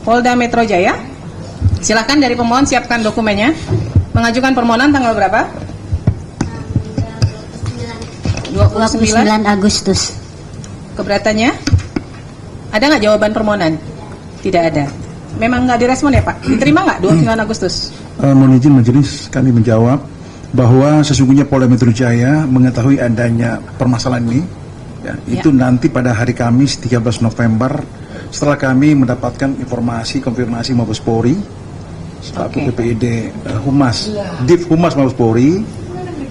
Polda Metro Jaya. Silakan dari pemohon siapkan dokumennya. Mengajukan permohonan tanggal berapa? 29 Agustus. Keberatannya? Ada nggak jawaban permohonan? Tidak ada. Memang nggak direspon ya Pak? Diterima nggak 29 Agustus? Mohon izin majelis, kami menjawab bahwa sesungguhnya Polda Metro Jaya mengetahui adanya permasalahan ini. Itu nanti pada hari Kamis 13 November setelah kami mendapatkan informasi konfirmasi Mabes Polri selaku PPID Humas, Div Humas Mabes Polri,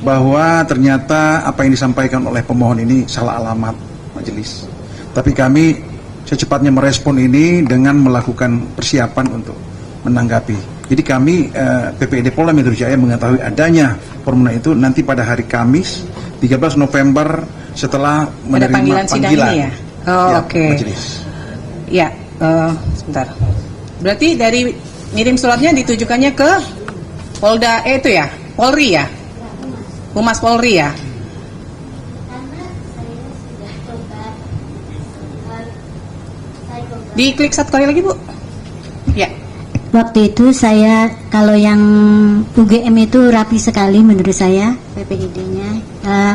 bahwa ternyata apa yang disampaikan oleh pemohon ini salah alamat majelis. Tapi kami secepatnya merespon ini dengan melakukan persiapan untuk menanggapi. Jadi kami PPID Polda Metro Jaya mengetahui adanya permohonan itu nanti pada hari Kamis 13 November setelah menerima panggilan ya? Oh, oke. Majelis. Ya, sebentar. Berarti dari ngirim suratnya ditujukannya ke Polda itu ya, Polri ya, Humas Polri ya. Diklik satu kali lagi Bu. Ya. Waktu itu saya, kalau yang UGM itu rapi sekali menurut saya, PPID-nya,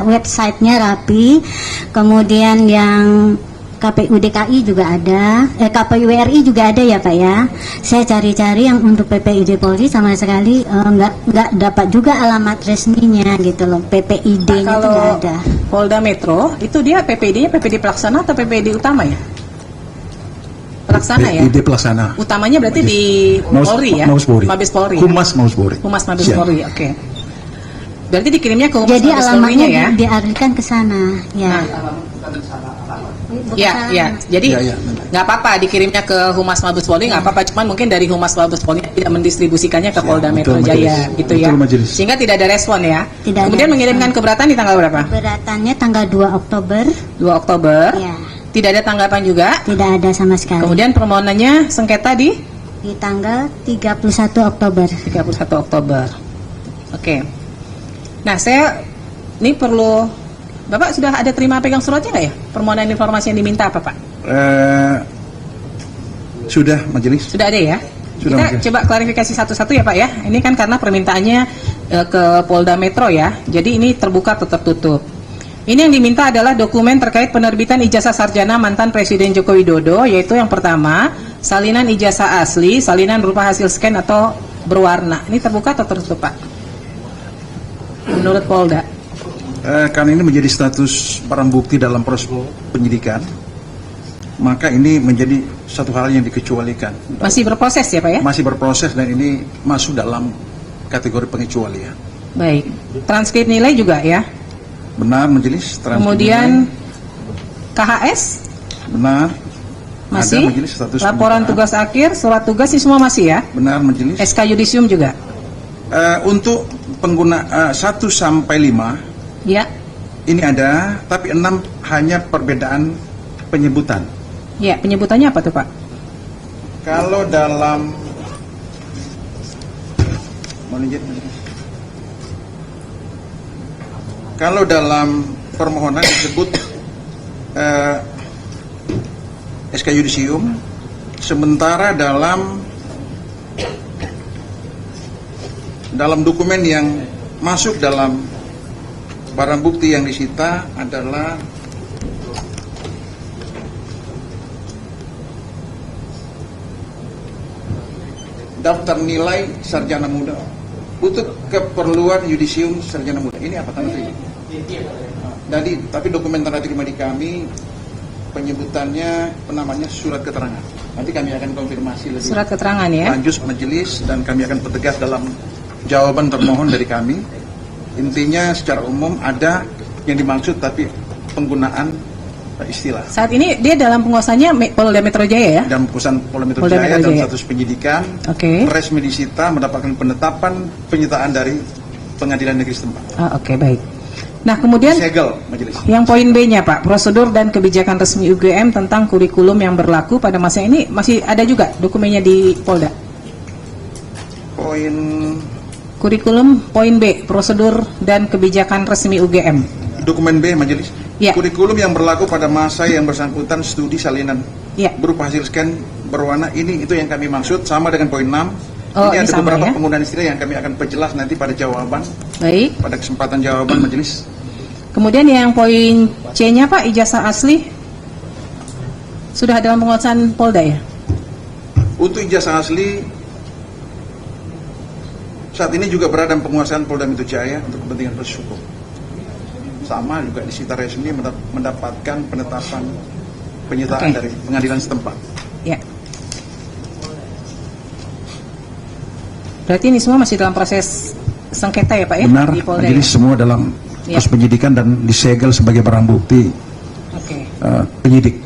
websitenya rapi, kemudian yang KPU DKI juga ada, KPU RI juga ada ya Pak ya. Saya cari-cari yang untuk PPID Polri sama sekali nggak dapat juga alamat resminya gitu loh, PPID-nya itu nggak ada. Polda Metro itu dia PPID-nya PPID pelaksana atau PPID utama ya? Pelaksana ya? PPID pelaksana. Utamanya berarti di Polri ya? Mabes Polri. Humas Mabes Polri. Humas Mabes Polri, oke. Berarti dikirimnya ke Humas Jadi Mabes Polri-nya ya? alamatnya dialihkan ke sana, ya. Ya. Jadi nggak apa-apa dikirimnya ke Humas Mabes Polri, nggak apa-apa. Cuman mungkin dari Humas Mabes Polri tidak mendistribusikannya ke Polda Metro Jaya, gitu ya. Sehingga tidak ada respon ya. Kemudian mengirimkan keberatan di tanggal berapa? Keberatannya tanggal 2 Oktober. 2 Oktober. Ya. Tidak ada tanggapan juga? Tidak ada sama sekali. Kemudian permohonannya sengketa di tanggal 31 Oktober. 31 Oktober. Oke. Nah, saya ini perlu, Bapak sudah ada terima pegang suratnya nggak ya? Permohonan informasi yang diminta apa Pak? Sudah majelis. Sudah ada ya? Sudah, kita majelis. coba klarifikasi satu-satu ya Pak ya. Ini kan karena permintaannya ke Polda Metro ya. Jadi ini terbuka atau tertutup. Ini yang diminta adalah dokumen terkait penerbitan ijazah sarjana mantan Presiden Joko Widodo, yaitu yang pertama, salinan ijazah asli, salinan berupa hasil scan atau berwarna. Ini terbuka atau tertutup Pak? Menurut Polda? Karena ini menjadi status barang bukti dalam proses penyidikan, maka ini menjadi satu hal yang dikecualikan. Masih berproses ya Pak ya? Masih berproses dan ini masuk dalam kategori pengecualian. Baik. Transkrip nilai juga ya? Benar majelis. Kemudian KHS? Benar. Masih? Ada majelis status laporan tugas akhir, surat tugas ini semua masih ya? Benar majelis. SK Yudisium juga? Untuk pengguna 1 sampai 5 ya. ini ada, tapi 6 hanya perbedaan penyebutan. Ya, penyebutannya apa tuh Pak? Kalau dalam kalau dalam permohonan disebut SK Yudisium, sementara dalam dokumen yang masuk dalam barang bukti yang disita adalah daftar nilai sarjana muda untuk keperluan yudisium sarjana muda. Ini apa tanda ini? Jadi, tapi dokumen tanda terima di kami penyebutannya namanya surat keterangan. Nanti kami akan konfirmasi lebih surat keterangan ya. lanjut majelis dan kami akan pertegas dalam jawaban termohon dari kami. Intinya secara umum ada yang dimaksud tapi penggunaan istilah. Saat ini dia dalam penguasanya Polda Metro Jaya ya? Dan penguasaan Polda Metro Jaya dalam status penyidikan. Resmi disita mendapatkan penetapan penyitaan dari Pengadilan Negeri setempat. Oke, baik. Nah, kemudian segel majelis. Yang poin B-nya Pak, prosedur dan kebijakan resmi UGM tentang kurikulum yang berlaku pada masa ini masih ada juga dokumennya di Polda? Poin kurikulum poin B, prosedur dan kebijakan resmi UGM. Dokumen B majelis. Ya. Kurikulum yang berlaku pada masa yang bersangkutan studi salinan Ya. berupa hasil scan berwarna ini itu yang kami maksud sama dengan poin 6. Oh, ini ini ada sama beberapa ya? penggunaan istilah yang kami akan perjelas nanti pada jawaban, Baik. pada kesempatan jawaban majelis. Kemudian yang poin C-nya Pak, ijazah asli sudah dalam penguasaan Polda ya? Untuk ijazah asli saat ini juga berada dalam penguasaan Polda Metro Jaya untuk kepentingan proses hukum. Sama juga disita resmi mendapatkan penetapan penyitaan Oke. dari pengadilan setempat. Ya. Berarti ini semua masih dalam proses sengketa ya Pak ya? Benar, Di Polda majelis ya? semua dalam Ya. proses penyidikan dan disegel sebagai barang bukti Oke. penyidik.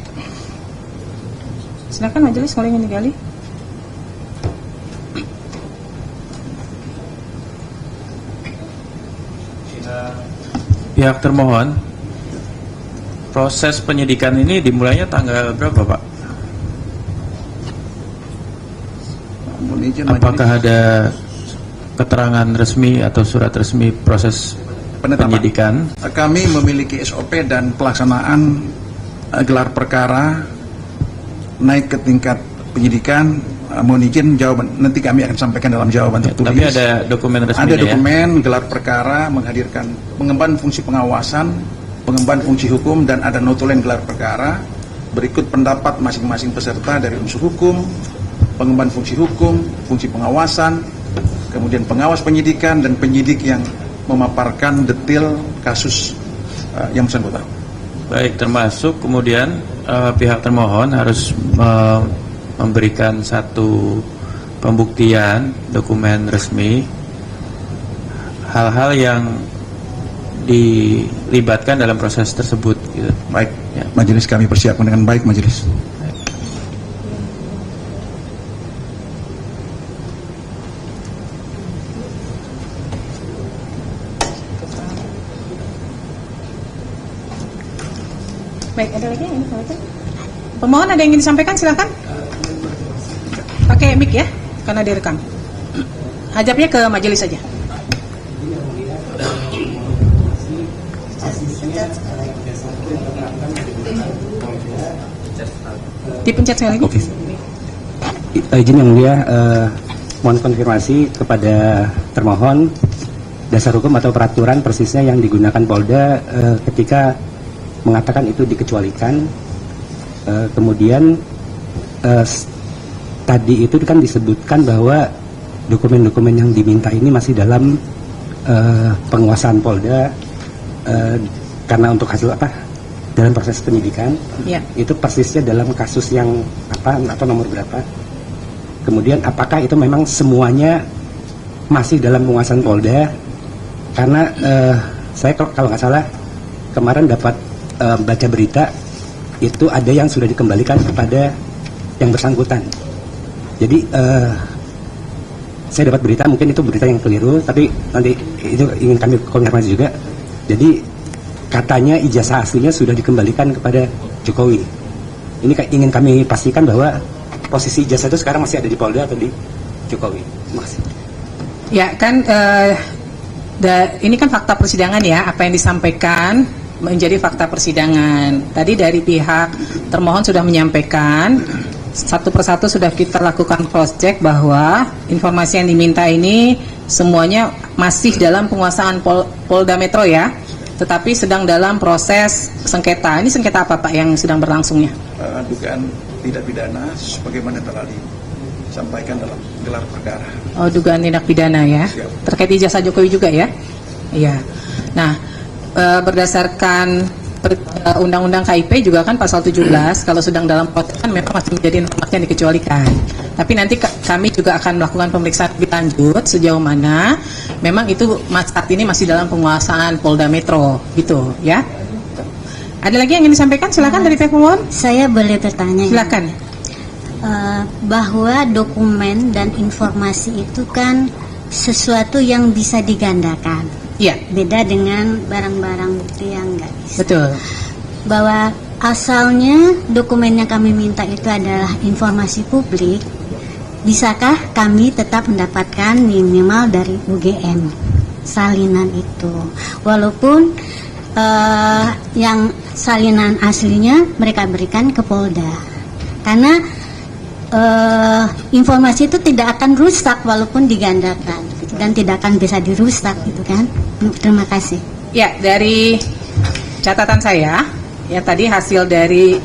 Silakan majelis kalau ingin digali. Pihak termohon, proses penyidikan ini dimulainya tanggal berapa Pak? Mohon izin majelis. Apakah ada keterangan resmi atau surat resmi proses Penetapan. penyidikan? Kami memiliki SOP dan pelaksanaan gelar perkara naik ke tingkat penyidikan. Mohon izin jawaban nanti kami akan sampaikan dalam jawaban tertulis. Tapi ada dokumen resminya Ada ya? dokumen gelar perkara menghadirkan pengemban fungsi pengawasan, pengemban fungsi hukum, dan ada notulen gelar perkara. Berikut pendapat masing-masing peserta dari unsur hukum, pengemban fungsi hukum, fungsi pengawasan, kemudian pengawas penyidikan dan penyidik yang memaparkan detail kasus yang bersangkutan. Baik, termasuk kemudian pihak termohon harus memberikan satu pembuktian dokumen resmi hal-hal yang dilibatkan dalam proses tersebut gitu. Baik, Ya. majelis kami persiapkan dengan baik majelis. Baik, ada lagi yang ingin disampaikan? Pemohon ada yang ingin disampaikan, silakan. Pakai mic ya, karena direkam. Ajabnya ke majelis saja. Dipencet sekali lagi. Oke. Izin yang mulia, mohon konfirmasi kepada termohon dasar hukum atau peraturan persisnya yang digunakan Polda ketika mengatakan itu dikecualikan. Kemudian tadi itu kan disebutkan bahwa dokumen-dokumen yang diminta ini masih dalam penguasaan Polda karena untuk hasil apa dalam proses penyidikan. Ya. Itu persisnya dalam kasus yang apa atau nomor berapa. Kemudian apakah itu memang semuanya masih dalam penguasaan Polda? Karena saya kalau nggak salah kemarin dapat baca berita itu ada yang sudah dikembalikan kepada yang bersangkutan. Jadi saya dapat berita, mungkin itu berita yang keliru, tapi nanti itu ingin kami konfirmasi juga. Jadi katanya ijazah aslinya sudah dikembalikan kepada Jokowi. Ini ingin kami pastikan bahwa posisi ijazah itu sekarang masih ada di Polda atau di Jokowi. Terima kasih. Ya kan, ini kan fakta persidangan ya, apa yang disampaikan menjadi fakta persidangan. Tadi dari pihak termohon sudah menyampaikan, satu persatu sudah kita lakukan cross check bahwa informasi yang diminta ini semuanya masih dalam penguasaan Polda Metro ya, tetapi sedang dalam proses sengketa. Ini sengketa apa Pak yang sedang berlangsungnya? Dugaan tindak pidana sebagaimana telah disampaikan dalam gelar perkara. Oh, dugaan tindak pidana ya. Siap. Terkait ijazah Jokowi juga ya? Iya. Nah, berdasarkan Undang-Undang KIP juga kan pasal 17, kalau sedang dalam proses kan memang masih menjadi informasi yang dikecualikan. Tapi nanti kami juga akan melakukan pemeriksaan lebih lanjut sejauh mana memang itu saat ini masih dalam penguasaan Polda Metro, gitu ya. Ada lagi yang ingin disampaikan? Silakan dari pihak pemohon. Saya boleh bertanya? Silakan. Bahwa dokumen dan informasi itu kan sesuatu yang bisa digandakan. Iya, Beda dengan barang-barang bukti yang nggak bisa. betul. Bahwa asalnya dokumen yang kami minta itu adalah informasi publik, bisakah kami tetap mendapatkan minimal dari UGM salinan itu? Walaupun yang salinan aslinya mereka berikan ke Polda, karena informasi itu tidak akan rusak walaupun digandakan dan tidak akan bisa dirusak gitu kan. Terima kasih. Ya, dari catatan saya, ya tadi hasil dari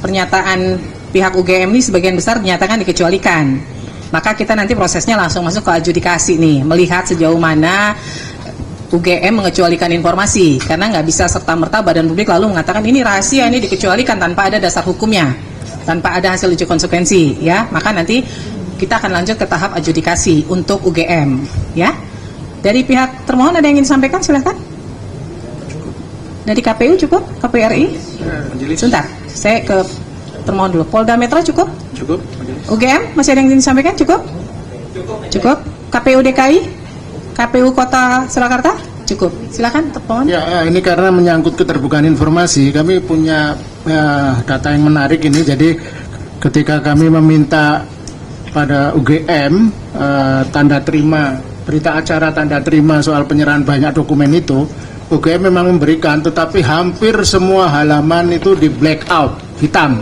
pernyataan pihak UGM ini sebagian besar dinyatakan dikecualikan. Maka kita nanti prosesnya langsung masuk ke adjudikasi nih, melihat sejauh mana UGM mengecualikan informasi, karena nggak bisa serta-merta badan publik lalu mengatakan ini rahasia, ini dikecualikan tanpa ada dasar hukumnya, tanpa ada hasil uji konsekuensi, ya. Maka nanti kita akan lanjut ke tahap adjudikasi untuk UGM, ya. Dari pihak termohon ada yang ingin disampaikan, silahkan. Dari KPU cukup? KPU RI? Sebentar, saya ke termohon dulu. Polda Metro cukup? Cukup. UGM masih ada yang ingin disampaikan? Cukup? Cukup. KPU DKI? KPU Kota Surakarta? Cukup. Silakan termohon. Ya, ini karena menyangkut keterbukaan informasi, kami punya data yang menarik ini. Jadi ketika kami meminta pada UGM tanda terima, berita acara tanda terima soal penyerahan banyak dokumen itu, UGM memang memberikan, tetapi hampir semua halaman itu di black out, hitam.